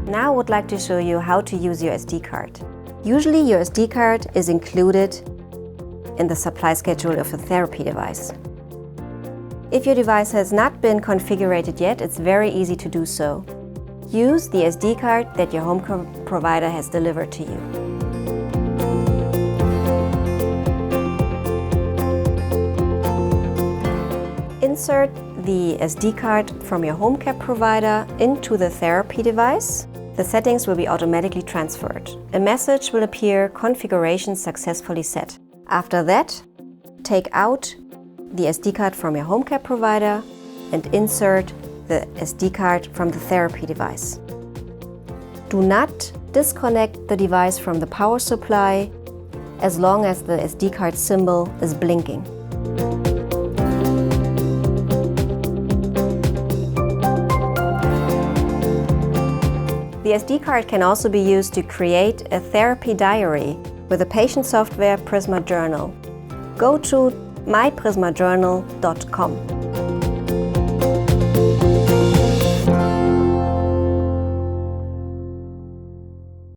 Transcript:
Now I would like to show you how to use your SD card. Usually your SD card is included in the supply schedule of a therapy device. If your device has not been configured yet, it's very easy to do so. Use the SD card that your home provider has delivered to you. Insert the SD card from your home care provider into the therapy device. The settings will be automatically transferred. A message will appear, configuration successfully set. After that, take out the SD card from your home care provider and insert the SD card from the therapy device. Do not disconnect the device from the power supply as long as the SD card symbol is blinking. The SD card can also be used to create a therapy diary with the patient software Prisma Journal. Go to myprismajournal.com.